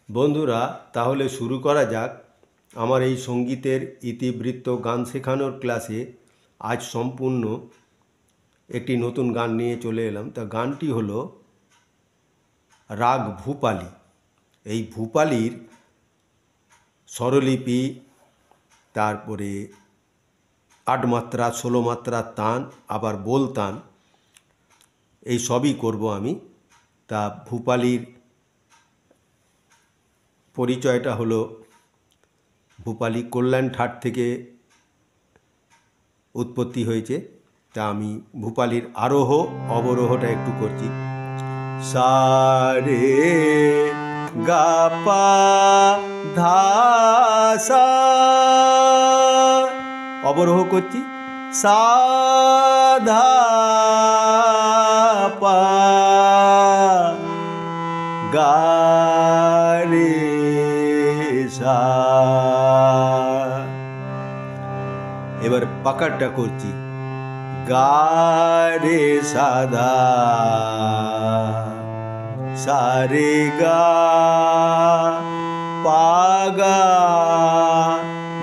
বন্ধুরা, তাহলে শুরু করা যাক। আমার এই সঙ্গীতের ইতিবৃত্ত গান শেখানোর ক্লাসে আজ সম্পূর্ণ একটি নতুন গান নিয়ে চলে এলাম। তা গানটি হলো রাগ ভূপালী। এই ভূপালীর স্বরলিপি, তারপরে 8 মাত্রা, 16 মাত্রা তান, আবার বোল তান, এই সবই করব আমি। তা ভূপালীর পরিচয়টা হলো, ভূপালী কল্যাণ ঠাট থেকে উৎপত্তি হয়েছে। তা আমি ভূপালীর আরোহ অবরোহটা একটু করছি। সা রে গা পা ধা সা, অবরোহ করছি সা ধা পা গা রে সা। এবার পাকারটা করছি গা রে সাধা সা রে গা পা গা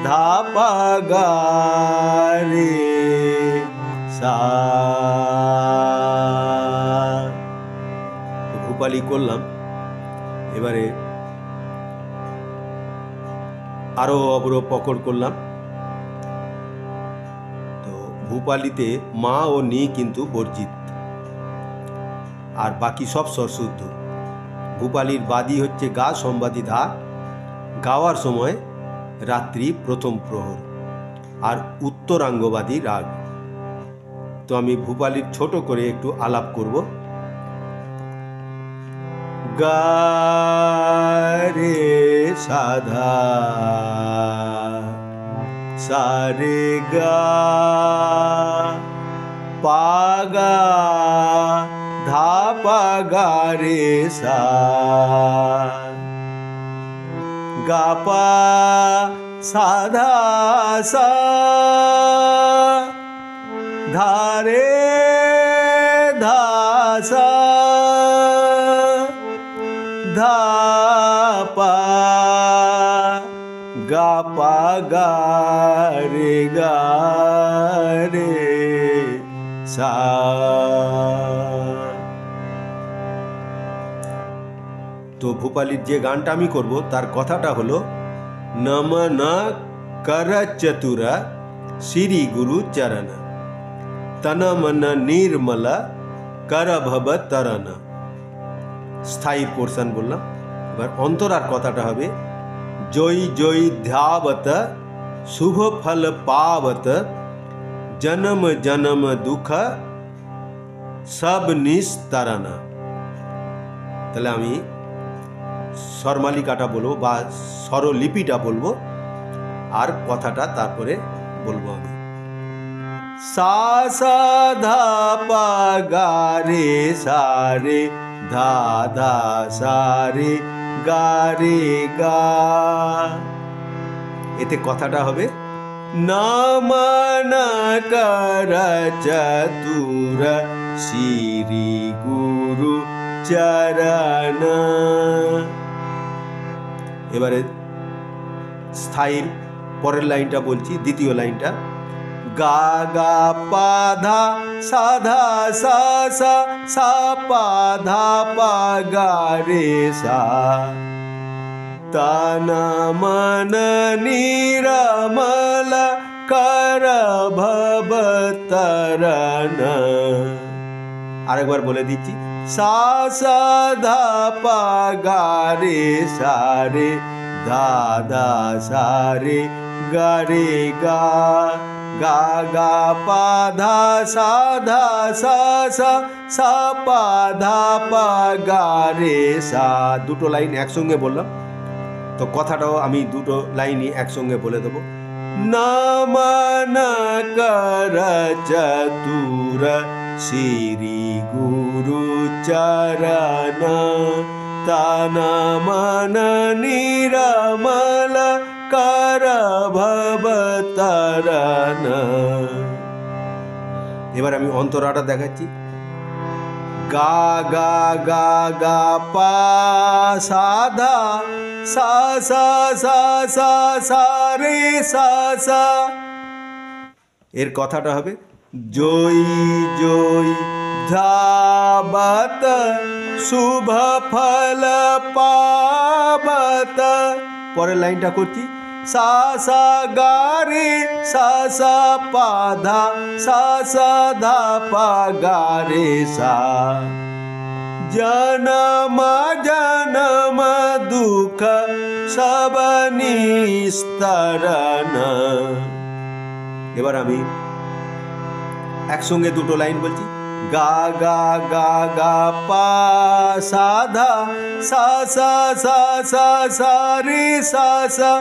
ধা পা গা রে সা। ভূপালী করলাম। এবারে আরো অবরোহ পকড় করলাম। তো ভূপালীতে মা ও নি কিন্তু বর্জিত, আর বাকি সব স্বর শুদ্ধ। ভূপালীর বাদী হচ্ছে গা, সম্বাদী ধা, গাওয়ার সময় রাত্রি প্রথম প্রহর, আর উত্তরাঙ্গবাদী রাগ। তো আমি ভূপালীর ছোট করে একটু আলাপ করব। গা রে সাধা সা রে গা পা গা ধা পা গা রে সা। গা পা সাধা সা ধা রে ধা সা ধা পা গা পা গা রে গা রে সা। তো ভূপালীর যে গানটা আমি করব তার কথাটা হলো, নমন কর চতুর শ্রী গুরু চরণ, তন মন নির্মল কর ভব তরণ। স্থায়ী পোর্শন বললাম। এবার অন্তরার কথাটা হবে, জয় জয় ধ্যাবত শুভ ফল পাবত, জনম জনম দুঃখ সব নিস্তরণ। তাহলে আমি স্বরমালিকাটা বলবো বা স্বরলিপিটা বলবো, আর কথাটা তারপরে বলবো আমি। সা সা ধা পা গা রে সা রে ধা ধা সা রে গা রে গা। এতে কথাটা হবে, নমন কর চতুর শ্রী গুরু চরণ। এবারে স্থায়ীর পরের লাইনটা বলছি, দ্বিতীয় লাইনটা। গা গা পা ধা সা ধা সা সা সা পা ধা পা গা রে সা, তন মন নিরমল কর ভব তরণ। আরেকবার বলে দিচ্ছি, সা সা ধা পা গা রে সা রে ধা ধা সা রে গা রে গা। গা গা পা ধা সা ধা সা সা সা পা ধা পা গা রে সা। দুটো লাইন একসঙ্গে বললাম, তো কথাটাও আমি দুটো লাইনই একসঙ্গে বলে দেবো। নমন কর চতুর শ্রী গুরু চরণ, তন মন নিরমল কর ভব তরণ। এবার আমি অন্তরাটা দেখাচ্ছি। গা গা গা গা পা সা ধা সা সা সা সা সা রে সা সা। এর কথাটা হবে জয়ী জয়ী ধাবত শুভ ফল পাবত। পরের লাইনটা করছি সা সা গা রে সা সা পা ধা সা সা ধা পা গা রে সা। জনম জনম দুঃখ সব নিস্তরণ। এবার আমি একসঙ্গে দুটো লাইন বলছি গা গা গা গা পা সা ধা সা সা সা সা সা রে সা সা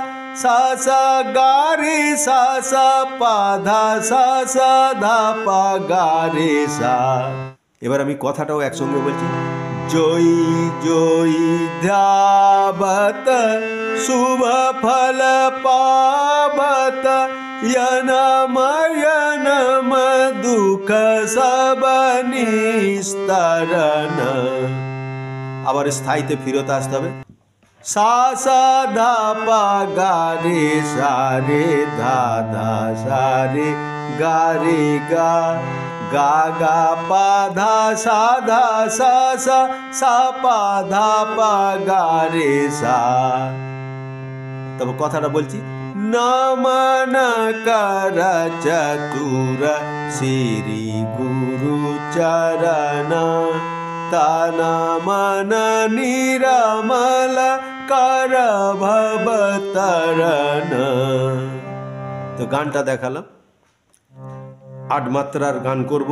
সা সা গা রে সা সা পা ধা সা সা ধা পা গা রে সা। এবার আমি কথাটাও একসঙ্গে বলছি জয়ী জয়ী ধাবত শুভ ফল পাবত यनम यनम दुख सब निस्तरण। আবার স্থায়ীতে ফিরত আসতে হবে সা সা ধা পা গা রে সা রে ধা ধা সা রে গা রে গা গা গা পা ধা সা ধা সা সা সা পা ধা পা গা রে সা। তবে কথাটা বলছি নমন কর চতুর শ্রী গুরু চরণ তন মন নিরমল কর ভবতরণ। তো গানটা দেখালাম, 8 মাত্রার গান করব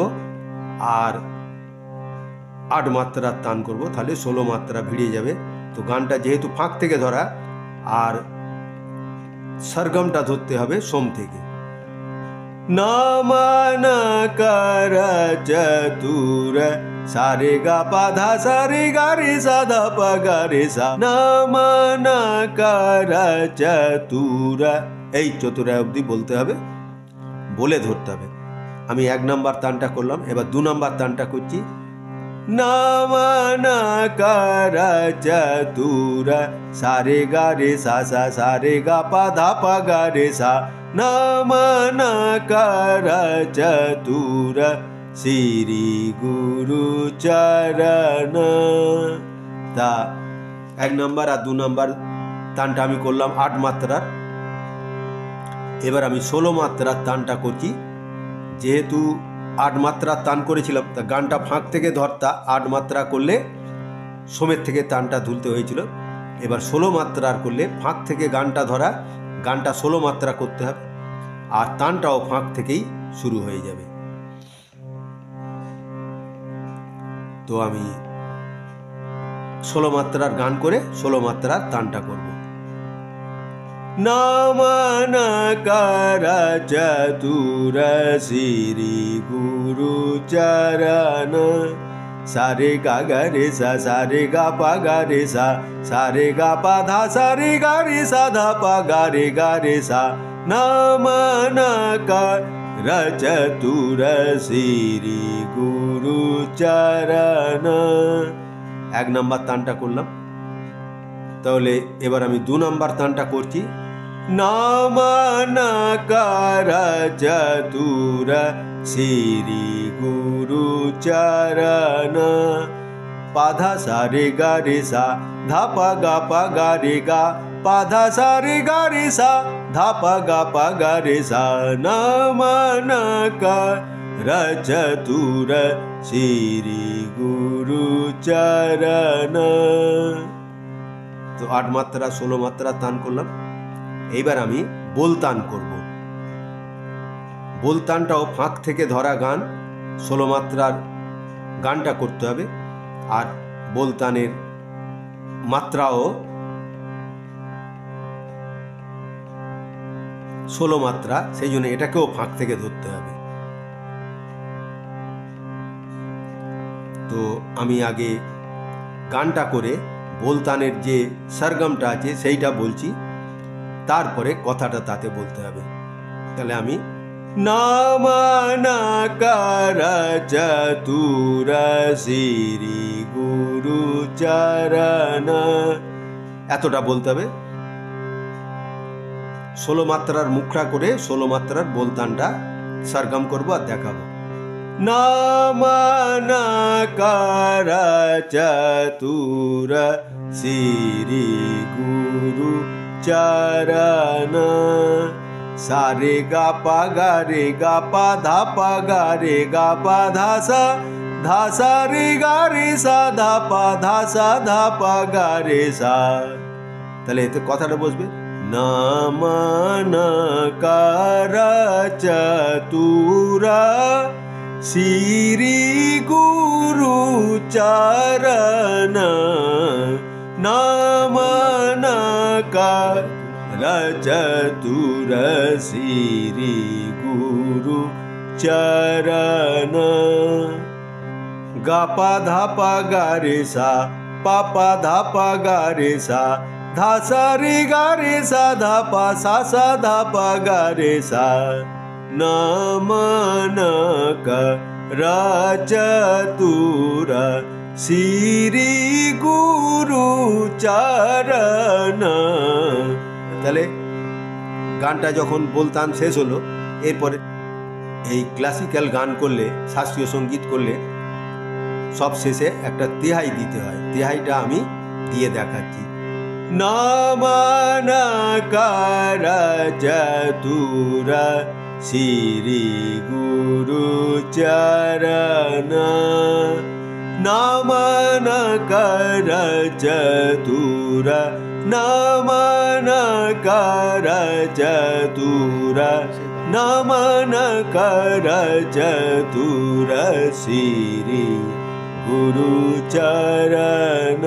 আর 8 মাত্রার তান করব, তাহলে 16 মাত্রা ভিড়িয়ে যাবে। তো গানটা যেহেতু ফাঁক থেকে ধরা আর সরগমটা ধরতে হবে সোম থেকে। নমন কর চতুর সা রে গা পা ধা সা রে গা রে সা ধা পা গা রে সা। নমন কর চতুর, এই চতুরা অবধি বলতে হবে, বলে ধরতে হবে। আমি 1 নম্বর তানটা করলাম, এবার 2 নম্বর তানটা করছি নমন কর চতুর সা রে গা রে সা সা সা রে গা পা ধা পা গা রে সা। নমন কর চতুর শ্রী গুরু চরণ। তা 1 নম্বর আর 2 নম্বর তানটা আমি করলাম 8 মাত্রার। এবার আমি 16 মাত্রার তানটা করছি। যেহেতু 8 মাত্রার তান করেছিলাম, তা গানটা ফাঁক থেকে ধরতা 8 মাত্রা করলে সোমের থেকে তানটা ধুলতে হয়েছিল। এবার 16 মাত্রার করলে ফাঁক থেকে গানটা ধরা, গানটা 16 মাত্রা করতে হবে আর তানটাও ফাঁক থেকেই শুরু হয়ে যাবে। তো আমি 16 মাত্রার গান করে 16 মাত্রার তানটা করব। নমন কর চতুর শ্রী গুরু চরণ সা রে গা গা রে সা সা রে গা পা গা রে সা সা রে গা পা ধা সা রে গা রে সা ধা পা গা রে সা। নমন কর চতুর শ্রী গুরু চরণ। 1 নম্বর তানটা করলাম, তাহলে এবার আমি 2 নম্বর তানটা করছি নমন কর চতুর শ্রী গুরু চরণ পা ধা সা রে গা রে সা ধা পা গা রে গা পা ধা সা রে গা রে সা ধা পা গা রে সা। নমন কর চতুর শ্রী গুরু চরণ। তো 8 মাত্রা 16 মাত্রা তান করলাম। এইবার আমি বোলতান করব। বোলতানটাও ফাঁক থেকে ধরা গান, 16 মাত্রার গানটা করতে হবে আর বোলতানের মাত্রাও 16 মাত্রা, সেই জন্য এটাকেও ফাঁক থেকে ধরতে হবে। তো আমি আগে গানটা করে বোলতানের যে সরগমটা আছে সেইটা বলছি, তারপরে কথাটা তাতে বলতে হবে। তাহলে আমি নামানাকার চতুর শ্রী গুরু চরণ। এতটা বলতে হবে। 16 মাত্রার মুখরা করে 16 মাত্রার বলতানটা সরগম করবো আর দেখাবো। নামানাকার চতুর শ্রী গুরু চরণ। সারে গা পা গা রে গা পা ধা পা গা রে গা পা ধা সা রে গা রে সা ধা পা গা রে সা। তাহলে এতে কথাটা বসবে নামানাকার চতুর শ্রী গুরু চরণ। নামানাকার চতুর শ্রী গুরু চরণ। গা পা ধা পা গা রে সা পা পা ধা পা গা রে সা ধা সা রে গা রে সা ধা পা ধা পা গা রে সা। নামানাকার চতুর শ্রী গুরু চরণ। তাহলে গানটা যখন বলতাম শেষ হলো, এরপরে এই ক্লাসিক্যাল গান করলে, শাস্ত্রীয় সঙ্গীত করলে সব শেষে একটা তেহাই দিতে হয়। তেহাইটা আমি দিয়ে দেখাচ্ছি। নামানাকার চতুর শ্রী গুরু চরণ। নামানাকার চতুর নামানাকার চতুর নামানাকার চতুর শ্রী গুরু চরণ।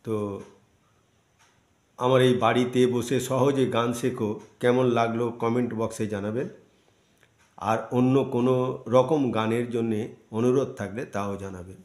তো আমার এই বাড়িতে বসে সহজে গান শেখো কেমন লাগলো কমেন্ট বক্সে জানাবেন। আর অন্য কোনো রকম গানের জন্যে অনুরোধ থাকলে তাও জানাবেন।